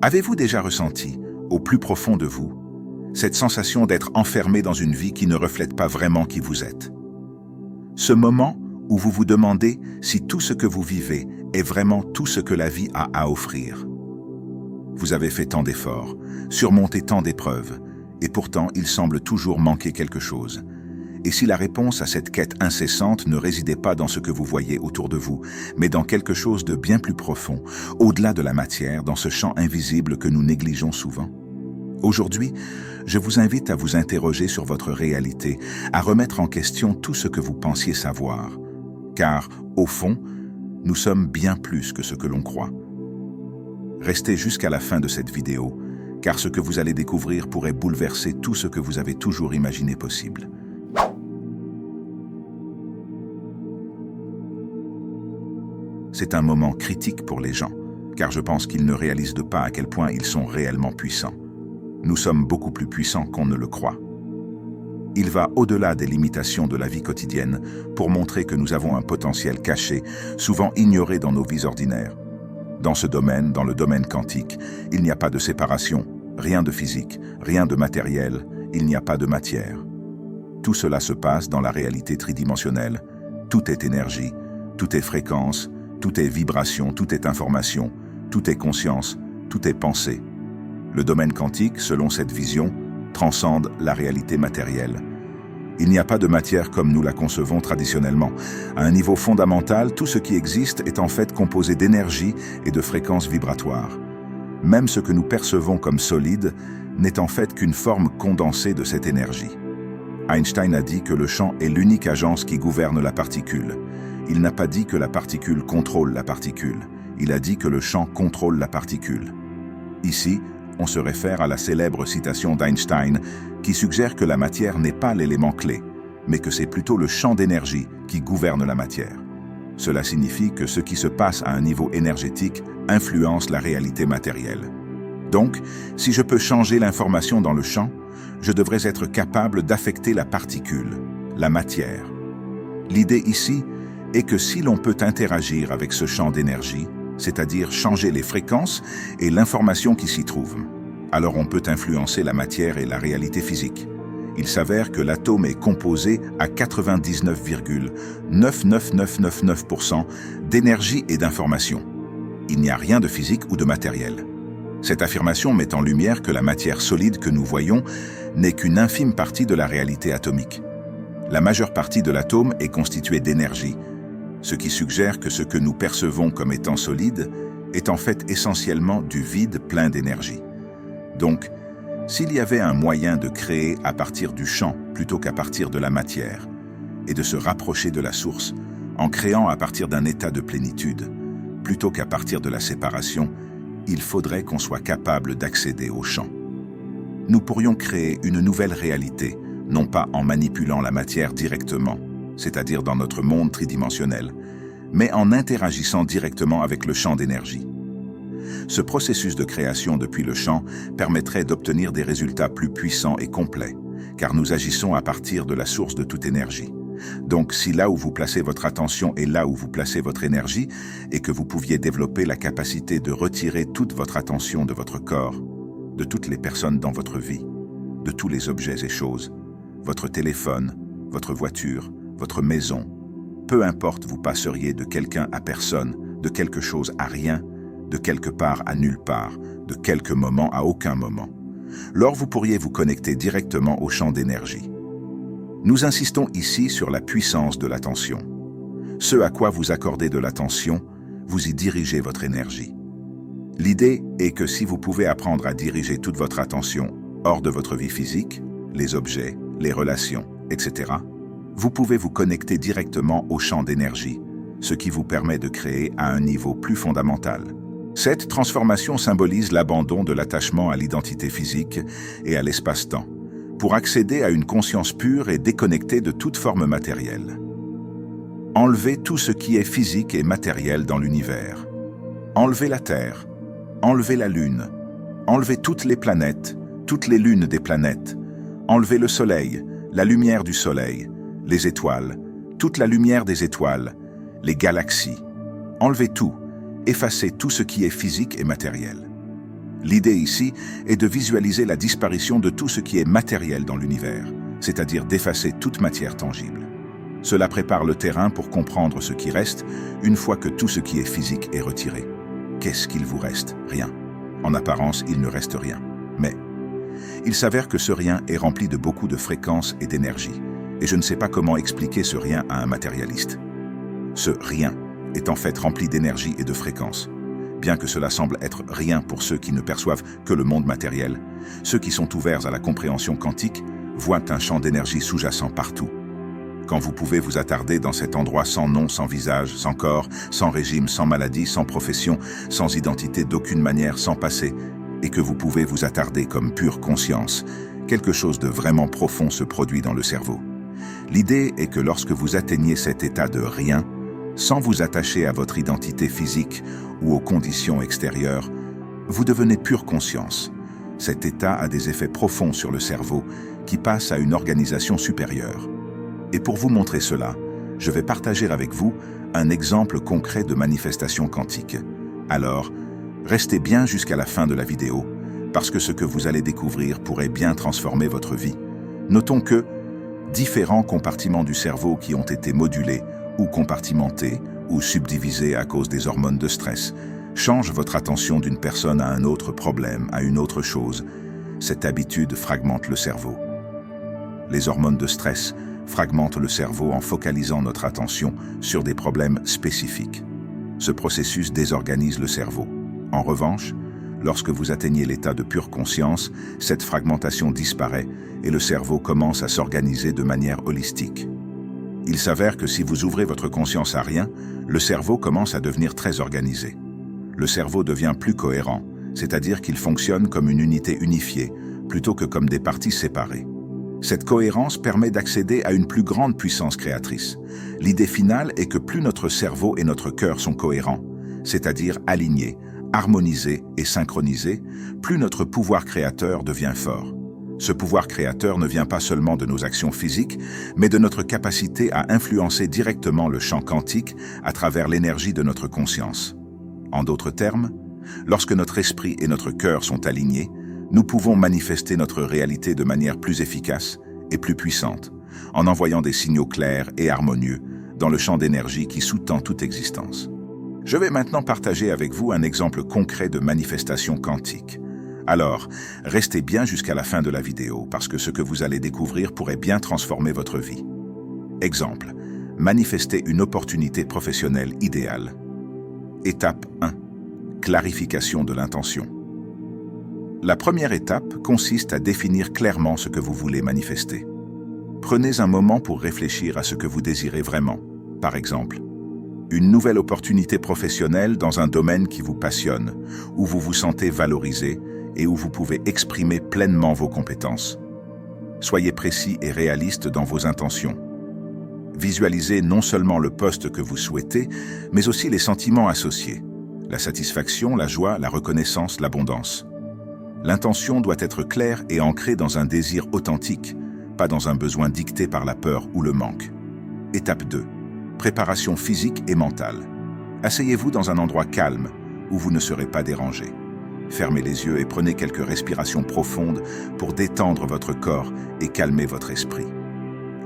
Avez-vous déjà ressenti, au plus profond de vous, cette sensation d'être enfermé dans une vie qui ne reflète pas vraiment qui vous êtes? Ce moment où vous vous demandez si tout ce que vous vivez est vraiment tout ce que la vie a à offrir. Vous avez fait tant d'efforts, surmonté tant d'épreuves, et pourtant il semble toujours manquer quelque chose. Et si la réponse à cette quête incessante ne résidait pas dans ce que vous voyez autour de vous, mais dans quelque chose de bien plus profond, au-delà de la matière, dans ce champ invisible que nous négligeons souvent? Aujourd'hui, je vous invite à vous interroger sur votre réalité, à remettre en question tout ce que vous pensiez savoir. Car, au fond, nous sommes bien plus que ce que l'on croit. Restez jusqu'à la fin de cette vidéo, car ce que vous allez découvrir pourrait bouleverser tout ce que vous avez toujours imaginé possible. C'est un moment critique pour les gens, car je pense qu'ils ne réalisent pas à quel point ils sont réellement puissants. Nous sommes beaucoup plus puissants qu'on ne le croit. Il va au-delà des limitations de la vie quotidienne pour montrer que nous avons un potentiel caché, souvent ignoré dans nos vies ordinaires. Dans ce domaine, dans le domaine quantique, il n'y a pas de séparation, rien de physique, rien de matériel, il n'y a pas de matière. Tout cela se passe dans la réalité tridimensionnelle. Tout est énergie, tout est fréquence, tout est vibration, tout est information, tout est conscience, tout est pensée. Le domaine quantique, selon cette vision, transcende la réalité matérielle. Il n'y a pas de matière comme nous la concevons traditionnellement. À un niveau fondamental, tout ce qui existe est en fait composé d'énergie et de fréquences vibratoires. Même ce que nous percevons comme solide n'est en fait qu'une forme condensée de cette énergie. Einstein a dit que le champ est l'unique agence qui gouverne la particule. Il n'a pas dit que la particule contrôle la particule. Il a dit que le champ contrôle la particule. Ici, on se réfère à la célèbre citation d'Einstein qui suggère que la matière n'est pas l'élément clé, mais que c'est plutôt le champ d'énergie qui gouverne la matière. Cela signifie que ce qui se passe à un niveau énergétique influence la réalité matérielle. Donc, si je peux changer l'information dans le champ, je devrais être capable d'affecter la particule, la matière. L'idée ici est que si l'on peut interagir avec ce champ d'énergie, c'est-à-dire changer les fréquences et l'information qui s'y trouve, alors on peut influencer la matière et la réalité physique. Il s'avère que l'atome est composé à 99,99999% d'énergie et d'information. Il n'y a rien de physique ou de matériel. Cette affirmation met en lumière que la matière solide que nous voyons n'est qu'une infime partie de la réalité atomique. La majeure partie de l'atome est constituée d'énergie, ce qui suggère que ce que nous percevons comme étant solide est en fait essentiellement du vide plein d'énergie. Donc, s'il y avait un moyen de créer à partir du champ plutôt qu'à partir de la matière, et de se rapprocher de la source, en créant à partir d'un état de plénitude, plutôt qu'à partir de la séparation, il faudrait qu'on soit capable d'accéder au champ. Nous pourrions créer une nouvelle réalité, non pas en manipulant la matière directement, c'est-à-dire dans notre monde tridimensionnel, mais en interagissant directement avec le champ d'énergie. Ce processus de création depuis le champ permettrait d'obtenir des résultats plus puissants et complets, car nous agissons à partir de la source de toute énergie. Donc, si là où vous placez votre attention est là où vous placez votre énergie, et que vous pouviez développer la capacité de retirer toute votre attention de votre corps, de toutes les personnes dans votre vie, de tous les objets et choses, votre téléphone, votre voiture, votre maison, peu importe, vous passeriez de quelqu'un à personne, de quelque chose à rien, de quelque part à nulle part, de quelque moment à aucun moment. Lors vous pourriez vous connecter directement au champ d'énergie. Nous insistons ici sur la puissance de l'attention. Ce à quoi vous accordez de l'attention, vous y dirigez votre énergie. L'idée est que si vous pouvez apprendre à diriger toute votre attention hors de votre vie physique, les objets, les relations, etc., vous pouvez vous connecter directement au champ d'énergie, ce qui vous permet de créer à un niveau plus fondamental. Cette transformation symbolise l'abandon de l'attachement à l'identité physique et à l'espace-temps, pour accéder à une conscience pure et déconnectée de toute forme matérielle. Enlevez tout ce qui est physique et matériel dans l'univers. Enlevez la Terre, enlevez la Lune, enlevez toutes les planètes, toutes les lunes des planètes, enlevez le Soleil, la lumière du Soleil, les étoiles, toute la lumière des étoiles, les galaxies. Enlevez tout, effacez tout ce qui est physique et matériel. L'idée ici est de visualiser la disparition de tout ce qui est matériel dans l'univers, c'est-à-dire d'effacer toute matière tangible. Cela prépare le terrain pour comprendre ce qui reste une fois que tout ce qui est physique est retiré. Qu'est-ce qu'il vous reste? Rien. En apparence, il ne reste rien. Mais il s'avère que ce rien est rempli de beaucoup de fréquences et d'énergie, et je ne sais pas comment expliquer ce rien à un matérialiste. Ce rien est en fait rempli d'énergie et de fréquences. Bien que cela semble être rien pour ceux qui ne perçoivent que le monde matériel, ceux qui sont ouverts à la compréhension quantique voient un champ d'énergie sous-jacent partout. Quand vous pouvez vous attarder dans cet endroit sans nom, sans visage, sans corps, sans régime, sans maladie, sans profession, sans identité d'aucune manière, sans passé, et que vous pouvez vous attarder comme pure conscience, quelque chose de vraiment profond se produit dans le cerveau. L'idée est que lorsque vous atteignez cet état de rien, sans vous attacher à votre identité physique ou aux conditions extérieures, vous devenez pure conscience. Cet état a des effets profonds sur le cerveau qui passe à une organisation supérieure. Et pour vous montrer cela, je vais partager avec vous un exemple concret de manifestation quantique. Alors, restez bien jusqu'à la fin de la vidéo, parce que ce que vous allez découvrir pourrait bien transformer votre vie. Notons que différents compartiments du cerveau qui ont été modulés ou compartimentés ou subdivisés à cause des hormones de stress changent votre attention d'une personne à un autre problème, à une autre chose. Cette habitude fragmente le cerveau. Les hormones de stress fragmentent le cerveau en focalisant notre attention sur des problèmes spécifiques. Ce processus désorganise le cerveau. En revanche, lorsque vous atteignez l'état de pure conscience, cette fragmentation disparaît et le cerveau commence à s'organiser de manière holistique. Il s'avère que si vous ouvrez votre conscience à rien, le cerveau commence à devenir très organisé. Le cerveau devient plus cohérent, c'est-à-dire qu'il fonctionne comme une unité unifiée, plutôt que comme des parties séparées. Cette cohérence permet d'accéder à une plus grande puissance créatrice. L'idée finale est que plus notre cerveau et notre cœur sont cohérents, c'est-à-dire alignés, harmonisés et synchronisés, plus notre pouvoir créateur devient fort. Ce pouvoir créateur ne vient pas seulement de nos actions physiques, mais de notre capacité à influencer directement le champ quantique à travers l'énergie de notre conscience. En d'autres termes, lorsque notre esprit et notre cœur sont alignés, nous pouvons manifester notre réalité de manière plus efficace et plus puissante, en envoyant des signaux clairs et harmonieux dans le champ d'énergie qui sous-tend toute existence. Je vais maintenant partager avec vous un exemple concret de manifestation quantique. Alors, restez bien jusqu'à la fin de la vidéo parce que ce que vous allez découvrir pourrait bien transformer votre vie. Exemple, manifester une opportunité professionnelle idéale. Étape 1. Clarification de l'intention. La première étape consiste à définir clairement ce que vous voulez manifester. Prenez un moment pour réfléchir à ce que vous désirez vraiment. Par exemple, une nouvelle opportunité professionnelle dans un domaine qui vous passionne, où vous vous sentez valorisé et où vous pouvez exprimer pleinement vos compétences. Soyez précis et réaliste dans vos intentions. Visualisez non seulement le poste que vous souhaitez, mais aussi les sentiments associés. La satisfaction, la joie, la reconnaissance, l'abondance. L'intention doit être claire et ancrée dans un désir authentique, pas dans un besoin dicté par la peur ou le manque. Étape 2. Préparation physique et mentale. Asseyez-vous dans un endroit calme, où vous ne serez pas dérangé. Fermez les yeux et prenez quelques respirations profondes pour détendre votre corps et calmer votre esprit.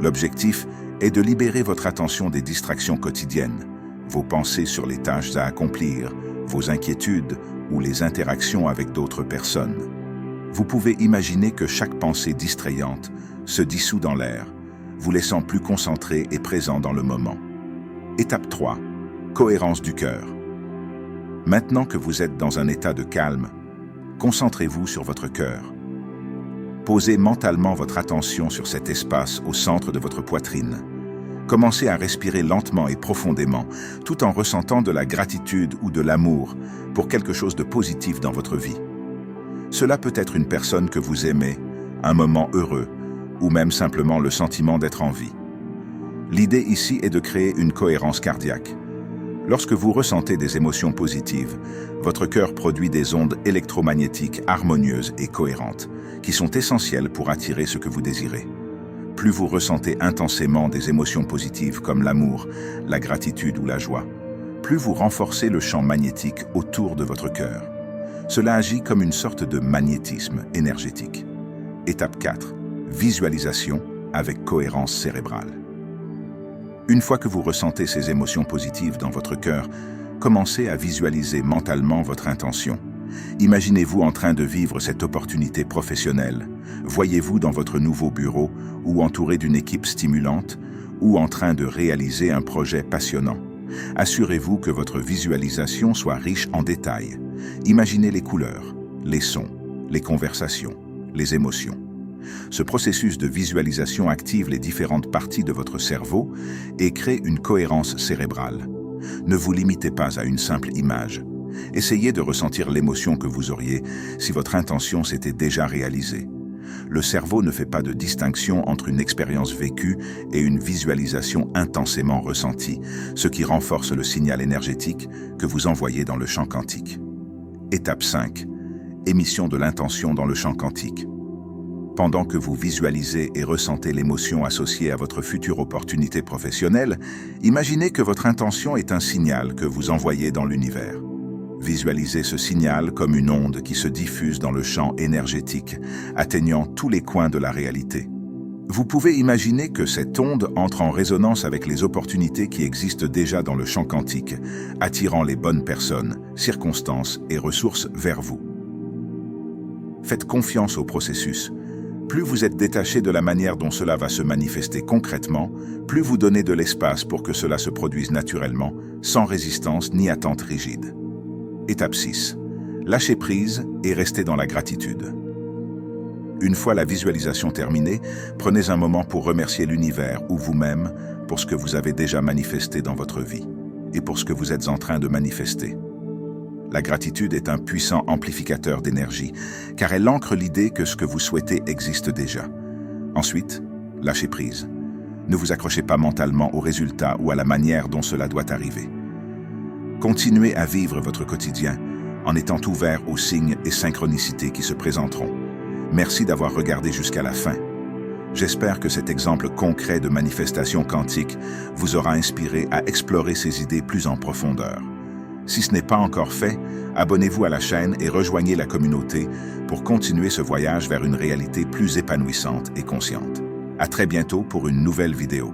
L'objectif est de libérer votre attention des distractions quotidiennes, vos pensées sur les tâches à accomplir, vos inquiétudes ou les interactions avec d'autres personnes. Vous pouvez imaginer que chaque pensée distrayante se dissout dans l'air, vous laissant plus concentré et présent dans le moment. Étape 3. Cohérence du cœur. Maintenant que vous êtes dans un état de calme, concentrez-vous sur votre cœur. Posez mentalement votre attention sur cet espace au centre de votre poitrine. Commencez à respirer lentement et profondément, tout en ressentant de la gratitude ou de l'amour pour quelque chose de positif dans votre vie. Cela peut être une personne que vous aimez, un moment heureux, ou même simplement le sentiment d'être en vie. L'idée ici est de créer une cohérence cardiaque. Lorsque vous ressentez des émotions positives, votre cœur produit des ondes électromagnétiques harmonieuses et cohérentes, qui sont essentielles pour attirer ce que vous désirez. Plus vous ressentez intensément des émotions positives comme l'amour, la gratitude ou la joie, plus vous renforcez le champ magnétique autour de votre cœur. Cela agit comme une sorte de magnétisme énergétique. Étape 4. Visualisation avec cohérence cérébrale. Une fois que vous ressentez ces émotions positives dans votre cœur, commencez à visualiser mentalement votre intention. Imaginez-vous en train de vivre cette opportunité professionnelle. Voyez-vous dans votre nouveau bureau ou entouré d'une équipe stimulante ou en train de réaliser un projet passionnant. Assurez-vous que votre visualisation soit riche en détails. Imaginez les couleurs, les sons, les conversations, les émotions. Ce processus de visualisation active les différentes parties de votre cerveau et crée une cohérence cérébrale. Ne vous limitez pas à une simple image. Essayez de ressentir l'émotion que vous auriez si votre intention s'était déjà réalisée. Le cerveau ne fait pas de distinction entre une expérience vécue et une visualisation intensément ressentie, ce qui renforce le signal énergétique que vous envoyez dans le champ quantique. Étape 5. Émission de l'intention dans le champ quantique. Pendant que vous visualisez et ressentez l'émotion associée à votre future opportunité professionnelle, imaginez que votre intention est un signal que vous envoyez dans l'univers. Visualisez ce signal comme une onde qui se diffuse dans le champ énergétique, atteignant tous les coins de la réalité. Vous pouvez imaginer que cette onde entre en résonance avec les opportunités qui existent déjà dans le champ quantique, attirant les bonnes personnes, circonstances et ressources vers vous. Faites confiance au processus. Plus vous êtes détaché de la manière dont cela va se manifester concrètement, plus vous donnez de l'espace pour que cela se produise naturellement, sans résistance ni attente rigide. Étape 6. Lâchez prise et restez dans la gratitude. Une fois la visualisation terminée, prenez un moment pour remercier l'univers ou vous-même pour ce que vous avez déjà manifesté dans votre vie et pour ce que vous êtes en train de manifester. La gratitude est un puissant amplificateur d'énergie, car elle ancre l'idée que ce que vous souhaitez existe déjà. Ensuite, lâchez prise. Ne vous accrochez pas mentalement au résultat ou à la manière dont cela doit arriver. Continuez à vivre votre quotidien en étant ouvert aux signes et synchronicités qui se présenteront. Merci d'avoir regardé jusqu'à la fin. J'espère que cet exemple concret de manifestation quantique vous aura inspiré à explorer ces idées plus en profondeur. Si ce n'est pas encore fait, abonnez-vous à la chaîne et rejoignez la communauté pour continuer ce voyage vers une réalité plus épanouissante et consciente. À très bientôt pour une nouvelle vidéo.